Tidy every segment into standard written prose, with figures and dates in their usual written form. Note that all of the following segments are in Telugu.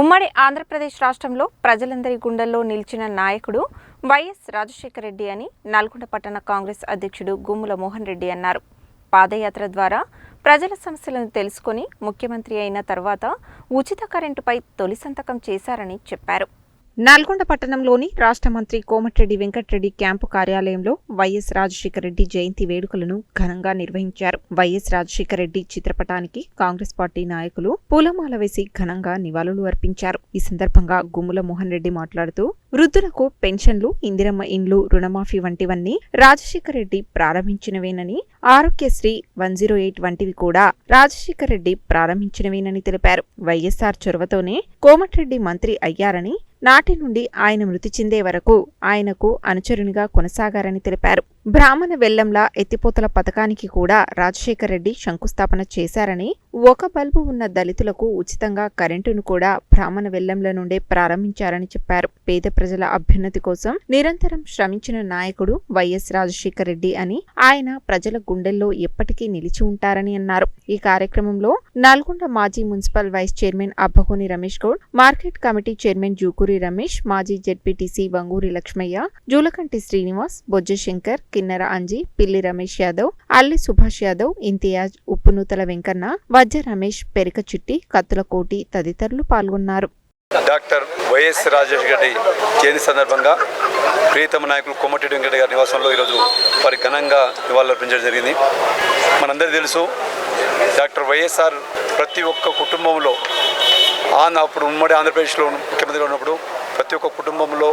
ఉమ్మడి ఆంధ్రప్రదేశ్ రాష్ట్రంలో ప్రజలందరి గుండెల్లో నిలిచిన నాయకుడు వైఎస్ రాజశేఖర రెడ్డి అని నల్గొండ పట్టణ కాంగ్రెస్ అధ్యక్షుడు గుమ్ముల మోహన్ రెడ్డి అన్నారు. పాదయాత్ర ద్వారా ప్రజల సమస్యలను తెలుసుకొని ముఖ్యమంత్రి అయిన తర్వాత ఉచిత కరెంటుపై తొలి సంతకం చేశారని చెప్పారు. నల్గొండ పట్టణంలోని రాష్ట్ర మంత్రి కోమటిరెడ్డి వెంకటరెడ్డి క్యాంపు కార్యాలయంలో వైఎస్ రాజశేఖర రెడ్డి జయంతి వేడుకలను ఘనంగా నిర్వహించారు. వైఎస్ రాజశేఖర రెడ్డి చిత్రపటానికి కాంగ్రెస్ పార్టీ నాయకులు పూలమాల వేసి ఘనంగా నివాళులు అర్పించారు. ఈ సందర్భంగా గుమ్ముల మోహన్ రెడ్డి మాట్లాడుతూ వృద్ధులకు పెన్షన్లు, ఇందిరమ్మ ఇండ్లు, రుణమాఫీ వంటివన్నీ రాజశేఖర రెడ్డి ప్రారంభించినవేనని, ఆరోగ్యశ్రీ 108 వంటివి కూడా రాజశేఖర రెడ్డి ప్రారంభించినవేనని తెలిపారు. వైఎస్ఆర్ చొరవతోనే కోమటిరెడ్డి మంత్రి అయ్యారని, నాటి నుండి ఆయన మృతి చెందే వరకు ఆయనకు అనుచరునిగా కొనసాగారని తెలిపారు. బ్రాహ్మణ వెల్లంలా ఎత్తిపోతల పథకానికి కూడా రాజశేఖర రెడ్డి శంకుస్థాపన చేశారని, ఒక బల్బు ఉన్న దళితులకు ఉచితంగా కరెంటును కూడా బ్రాహ్మణ వెల్లంల నుండే ప్రారంభించారని చెప్పారు. పేద ప్రజల అభ్యున్నతి కోసం నిరంతరం శ్రమించిన నాయకుడు వైఎస్ రాజశేఖర రెడ్డి అని, ఆయన ప్రజల గుండెల్లో ఎప్పటికీ నిలిచి ఉంటారని అన్నారు. ఈ కార్యక్రమంలో నల్గొండ మాజీ municipal vice chairman Abbagoni Ramesh Goud, market committee chairman Jukuri Ramesh, మాజీ జెడ్పీటీసీ వంగూరి లక్ష్మయ్య, జూలకంటి శ్రీనివాస్, బొజ్జ శంకర్, కిన్నెర అంజీ, పిల్లి రమేష్ యాదవ్, అల్లి సుభాష్ యాదవ్, ఇంతియాజ్, ఉప్పునూతల వెంకన్న, వజ్జ రమేష్, పెరిక చిట్టి, కత్తుల కోటి తదితరులు పాల్గొన్నారు. డాక్టర్ వైఎస్ రాజశేఖర రెడ్డి జయంతి సందర్భంగా ప్రియతమ నాయకులు కోమటిరెడ్డి వెంకటరెడ్డి గారి నివాసంలో ఈరోజు వారి ఘనంగా నివాళులర్పించడం జరిగింది. మనందరికీ తెలుసు, డాక్టర్ వైఎస్ఆర్ ప్రతి ఒక్క కుటుంబంలో అప్పుడు ఉమ్మడి ఆంధ్రప్రదేశ్లో ముఖ్యమంత్రిగా ఉన్నప్పుడు ప్రతి ఒక్క కుటుంబంలో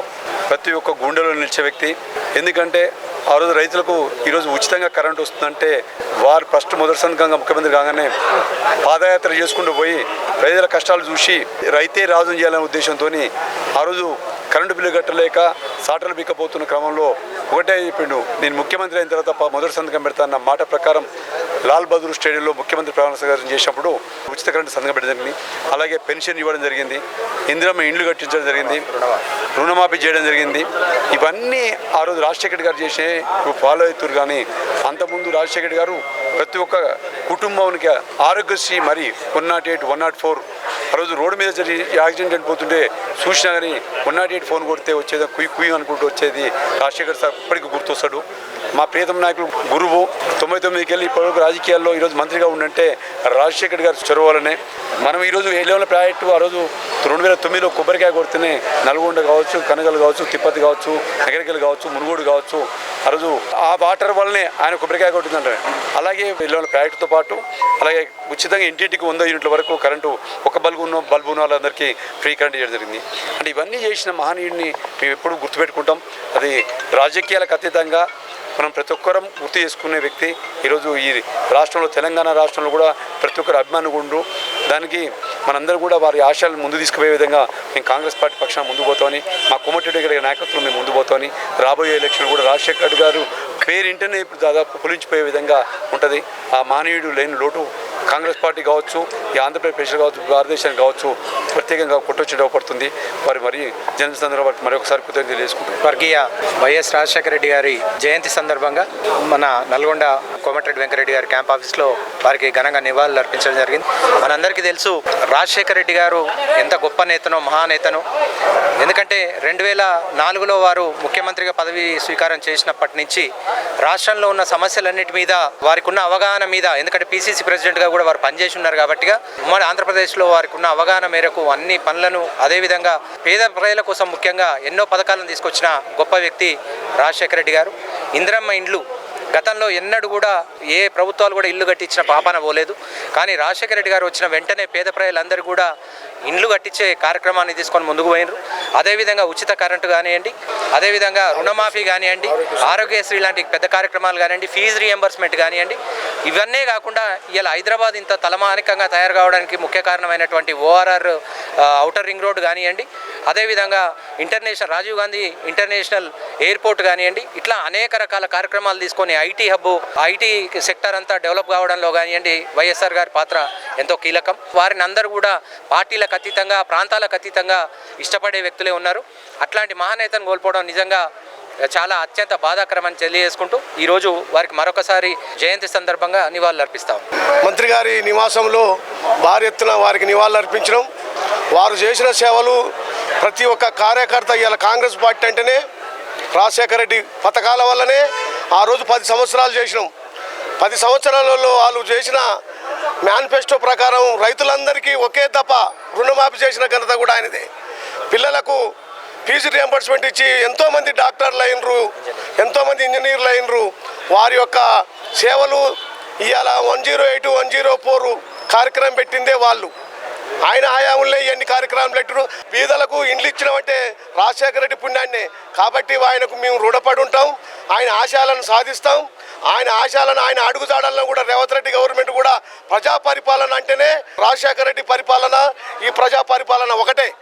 ప్రతి ఒక్క గుండెలో నిలిచే వ్యక్తి. ఎందుకంటే ఆ రోజు రైతులకు ఈరోజు ఉచితంగా కరెంట్ వస్తుందంటే వారు ఫస్ట్ మొదటి సందర్భంగా ముఖ్యమంత్రి కాగానే పాదయాత్ర చేసుకుంటూ పోయి రైతుల కష్టాలు చూసి రైతే రాజు చేయాలనే ఉద్దేశంతో ఆ రోజు కరెంటు బిల్లు కట్టలేక సాటలు బిక్కపోతున్న క్రమంలో ఒకటే చెప్పిండు, నేను ముఖ్యమంత్రి అయిన తర్వాత మొదటి సంతకం పెడతాన్న మాట ప్రకారం లాల్ బహదూర్ స్టేడియంలో ముఖ్యమంత్రి ప్రమాణ స్వీకారం చేసినప్పుడు ఉచిత కరెంటు సంతకం పెట్టడం జరిగింది. అలాగే పెన్షన్ ఇవ్వడం జరిగింది, ఇందిరమ్మ ఇండ్లు కట్టించడం జరిగింది, రుణమాఫీ చేయడం జరిగింది. ఇవన్నీ ఆ రోజు రాజశేఖర రెడ్డి గారు చేసే ఫాలో అవుతారు. కానీ అంతకుముందు రాజశేఖర రెడ్డి గారు ప్రతి ఒక్క కుటుంబానికి ఆరోగ్యశ్రీ మరి 108, 104 ఆ రోజు రోడ్డు మీద జరిగి యాక్సిడెంట్ చనిపోతుంటే చూసినా కానీ 108 ఫోన్ కొడితే వచ్చేది కుయ్యి అనుకుంటూ వచ్చేది రాజశేఖర్ సార్ ఇప్పటికీ గుర్తొస్తాడు. మా ప్రియతమ నాయకులు గురువు 99కి వెళ్ళి ఇప్పటివరకు రాజకీయాల్లో ఈరోజు మంత్రిగా ఉండంటే రాజశేఖర్ గారు చొరవలనే మనం ఈరోజు ఏ లెవెల్ ప్రాజెక్టు ఆ రోజు 2009లో కొబ్బరికాయ కొడితేనే నల్గొండ కావచ్చు, కనగలు కావచ్చు, తిప్పతి కావచ్చు, నగరికలు కావచ్చు, మునుగోడు కావచ్చు, ఆ రోజు ఆ వాటర్ వల్లనే ఆయన కొబ్బరికాయ కొట్టిందంటే. అలాగే లెవెల్ ప్రాజెక్టుతో పాటు అలాగే ఉచితంగా ఇంటింటికి 100 యూనిట్ల వరకు కరెంటు, ఒక బల్బు ఉన్న వాళ్ళందరికీ ఫ్రీ కరెంట్ చేయడం జరిగింది. అంటే ఇవన్నీ చేసిన మహనీయుడిని మేము ఎప్పుడూ గుర్తుపెట్టుకుంటాం. అది రాజకీయాలకు అతీతంగా మనం ప్రతి ఒక్కరం గుర్తు చేసుకునే వ్యక్తి. ఈరోజు ఈ రాష్ట్రంలో, తెలంగాణ రాష్ట్రంలో కూడా ప్రతి ఒక్కరు అభిమానులు ఉండ్రు. దానికి మనందరూ కూడా వారి ఆశయాలను ముందు తీసుకుపోయే విధంగా మేము కాంగ్రెస్ పార్టీ పక్షాన ముందు పోతామని, మా కోమటిరెడ్డి గారి నాయకత్వం మేము ముందు పోతామని, రాబోయే ఎలక్షన్ కూడా రాజశేఖర రెడ్డి గారు పేరింటనే ఇప్పుడు దాదాపు పొలించిపోయే విధంగా ఉంటుంది. ఆ మానవుడు లేని లోటు కాంగ్రెస్ పార్టీ కావచ్చు, ఈ ఆంధ్రప్రదేశ్ కావచ్చు, భారతదేశానికి కావచ్చు ప్రత్యేకంగా కొట్టొచ్చేటపడుతుంది. మరి జయంతి సందర్భంగా మరొకసారి కృతజ్ఞతలు తెలియజేసుకుంటాం. స్వర్గీయ వైఎస్ రాజశేఖర రెడ్డి గారి జయంతి సందర్భంగా మన నల్గొండ కోమటిరెడ్డి వెంకటరెడ్డి గారి క్యాంప్ ఆఫీస్లో వారికి ఘనంగా నివాళులు అర్పించడం జరిగింది. మనందరికీ తెలుసు రాజశేఖర రెడ్డి గారు ఎంత గొప్ప నేతనో, మహానేతనో. ఎందుకంటే 2004లో వారు ముఖ్యమంత్రిగా పదవి స్వీకారం చేసినప్పటి నుంచి రాష్ట్రంలో ఉన్న సమస్యలన్నిటి మీద వారికి ఉన్న అవగాహన మీద, ఎందుకంటే పిసిసి ప్రెసిడెంట్గా కూడా వారు పనిచేసి ఉన్నారు కాబట్టి ఉమ్మడి ఆంధ్రప్రదేశ్లో వారికి ఉన్న అవగాహన మేరకు అన్ని పనులను, అదేవిధంగా పేద ప్రజల కోసం ముఖ్యంగా ఎన్నో పథకాలను తీసుకొచ్చిన గొప్ప వ్యక్తి రాజశేఖర రెడ్డి గారు. ఇందిరమ్మ ఇండ్లు గతంలో ఎన్నడూ కూడా ఏ ప్రభుత్వాలు కూడా ఇల్లు కట్టించిన పాపాన పోలేదు. కానీ రాజశేఖర రెడ్డి గారు వచ్చిన వెంటనే పేద ప్రజలందరూ కూడా ఇండ్లు కట్టించే కార్యక్రమాన్ని తీసుకొని ముందుకు పోయినరు. అదేవిధంగా ఉచిత కరెంటు కానివ్వండి, అదేవిధంగా రుణమాఫీ కానివ్వండి, ఆరోగ్యశ్రీ లాంటి పెద్ద కార్యక్రమాలు కానివ్వండి, ఫీజు రియంబర్స్మెంట్ కానివ్వండి. ఇవన్నీ కాకుండా ఇలా హైదరాబాద్ ఇంత తలమానికంగా తయారు కావడానికి ముఖ్య కారణమైనటువంటి ఓఆర్ఆర్ ఔటర్ రింగ్ రోడ్ కానివ్వండి, అదేవిధంగా రాజీవ్ గాంధీ ఇంటర్నేషనల్ ఎయిర్పోర్ట్ కానివ్వండి, ఇట్లా అనేక రకాల కార్యక్రమాలు తీసుకొని ఐటీ హబ్, ఐటీ సెక్టర్ అంతా డెవలప్ కావడంలో కానివ్వండి వైఎస్ఆర్ గారి పాత్ర ఎంతో కీలకం. వారిని అందరూ కూడా పార్టీలకు అతీతంగా, ప్రాంతాలకు అతీతంగా ఇష్టపడే వ్యక్తులే ఉన్నారు. అట్లాంటి మహానేతను కోల్పోవడం నిజంగా చాలా అత్యంత బాధాకరమని తెలియజేసుకుంటూ ఈరోజు వారికి మరొకసారి జయంతి సందర్భంగా నివాళులు అర్పిస్తాం. మంత్రి గారి నివాసంలో భారీ ఎత్తున వారికి నివాళులు అర్పించడం వారు చేసిన సేవలు ప్రతి ఒక్క కార్యకర్త ఇవాళ కాంగ్రెస్ పార్టీ అంటేనే రాజశేఖర రెడ్డి పథకాల వల్లనే ఆ రోజు 10 సంవత్సరాలు చేసినాం. 10 సంవత్సరాలలో వాళ్ళు చేసిన మేనిఫెస్టో ప్రకారం రైతులందరికీ ఒకే దఫ రుణమాఫీ చేసిన ఘనత కూడా ఆయనదే. పిల్లలకు ఫీజు రియంబర్స్మెంట్ ఇచ్చి ఎంతోమంది డాక్టర్లు అయినరు, ఎంతోమంది ఇంజనీర్లు అయినరు. వారి యొక్క సేవలు ఇవాళ 108, 104 కార్యక్రమం పెట్టిందే వాళ్ళు. ఆయన హయాంలో ఎన్ని కార్యక్రమాలు పెట్టరు. పేదలకు ఇండ్లు ఇచ్చినామంటే రాజశేఖర రెడ్డి పుణ్యాన్నే. కాబట్టి ఆయనకు మేము రుణపడి ఉంటాం. ఆయన ఆశయాలను సాధిస్తాం. ఆయన ఆశయాలను, ఆయన అడుగుజాడలను కూడా రేవంత్ రెడ్డి గవర్నమెంట్ కూడా ప్రజా పరిపాలన అంటేనే రాజశేఖర రెడ్డి పరిపాలన, ఈ ప్రజా పరిపాలన ఒకటే.